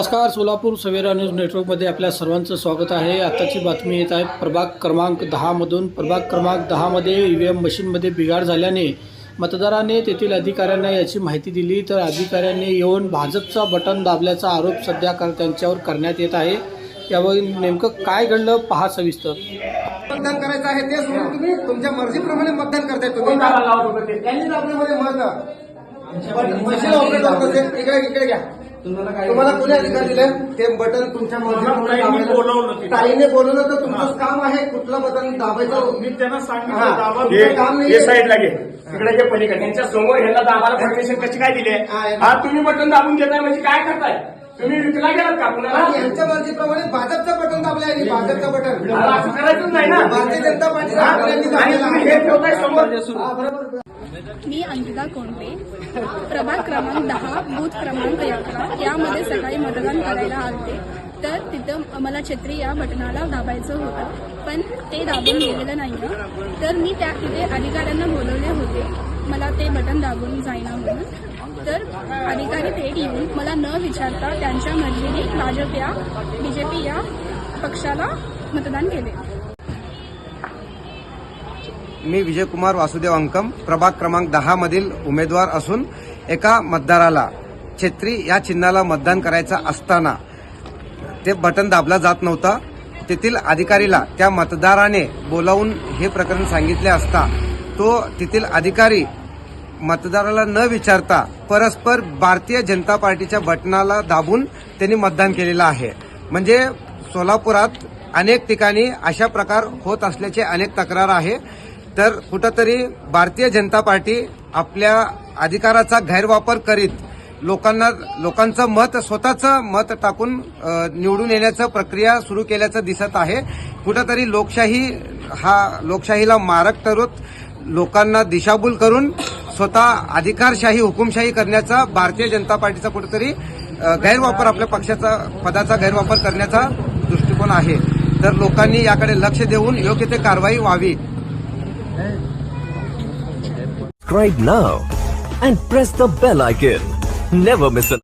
नमस्कार. सोलापूर सवेरा न्यूज नेटवर्कमध्ये आपल्या सर्वांचं स्वागत आहे. आताची बातमी येत आहे प्रभाग क्रमांक 10मधून. प्रभाग क्रमांक 10मध्ये EVM मशीनमध्ये बिघाड झाल्याने मतदाराने तेथील अधिकाऱ्यांना याची माहिती दिली, तर अधिकाऱ्यांनी येऊन भाजपचा बटन दाबल्याचा आरोप सध्या त्यांच्यावर करण्यात येत आहे. यावर नेमकं काय घडलं पहा सविस्तर. मतदान करायचं आहे ते सोडून तुम्ही तुमच्या मर्जीप्रमाणे मतदान करताय. तुम्ही त्यांनी दाबल्यामध्ये मशीन ऑपरेटर होते. इकडे घ्या. तुम्हाला कोणी अधिकार दिले ते बटन तुमच्या मर्जीप्रमाणे ताईने बोलवलं तर तुमचं काम आहे कुठलं बटन दाबायचं. मी त्यांना सांगितलं काम नाही. साईडला घे, इकडे घे पलीकडे. त्यांच्या समोर ह्याला दाबायला परमिशन कशी काय दिली आहे? हा तुम्ही बटन दाबून घेताय म्हणजे काय करताय? तुम्ही विकला गेलात का कुणाला? यांच्या मर्जीप्रमाणे भाजपचं बटन दाबलंय आणि भाजपचं बटन असं करायचंच नाही ना. भारतीय जनता पार्टी आणि तुम्ही हे ठेवताय समोर. मी अंकिता कोंडे, प्रभाग क्रमांक 10 बूथ क्रमांक 11 यामध्ये सकाळी मतदान करायला आले. तर तिथं मला छत्री या बटनाला दाबायचं होतं, पण ते दाबून गेलेलं नाही. तर मी तिथे अधिकाऱ्यांना बोलवले होते, मला ते बटन दाबून जाईना म्हणून. तर अधिकारी थेट येऊन मला न विचारता त्यांच्या मर्जीने भाजप या BJP या पक्षाला मतदान केले. मी विजयकुमार वासुदेव अंकम, प्रभाग क्रमांक 10 मधील उमेदवार असून एका मतदाराला छत्री या चिन्हाला मतदान करायचं असताना ते बटन दाबला जात नव्हतं. तेथील अधिकारीला त्या मतदाराने बोलावून हे प्रकरण सांगितले असता तो तेथील अधिकारी मतदाराला न विचारता परस्पर भारतीय जनता पार्टीच्या बटनाला दाबून त्यांनी मतदान केलेलं आहे. म्हणजे सोलापुरात अनेक ठिकाणी अशा प्रकार होत असल्याचे अनेक तक्रार आहे. तर कुठंतरी भारतीय जनता पार्टी आपल्या अधिकाराचा गैरवापर करीत लोकांचं मत स्वतःचं मत टाकून निवडून येण्याचं प्रक्रिया सुरू केल्याचं दिसत आहे. कुठंतरी लोकशाहीला मारक ठरवत लोकांना दिशाभूल करून स्वतः अधिकारशाही हुकुमशाही करण्याचा भारतीय जनता पार्टीचा कुठेतरी गैरवापर, आपल्या पक्षाचा पदाचा गैरवापर करण्याचा दृष्टिकोन आहे. तर लोकांनी याकडे लक्ष देऊन योग्य ते कारवाई व्हावी. Subscribe now and press the bell icon. Never miss an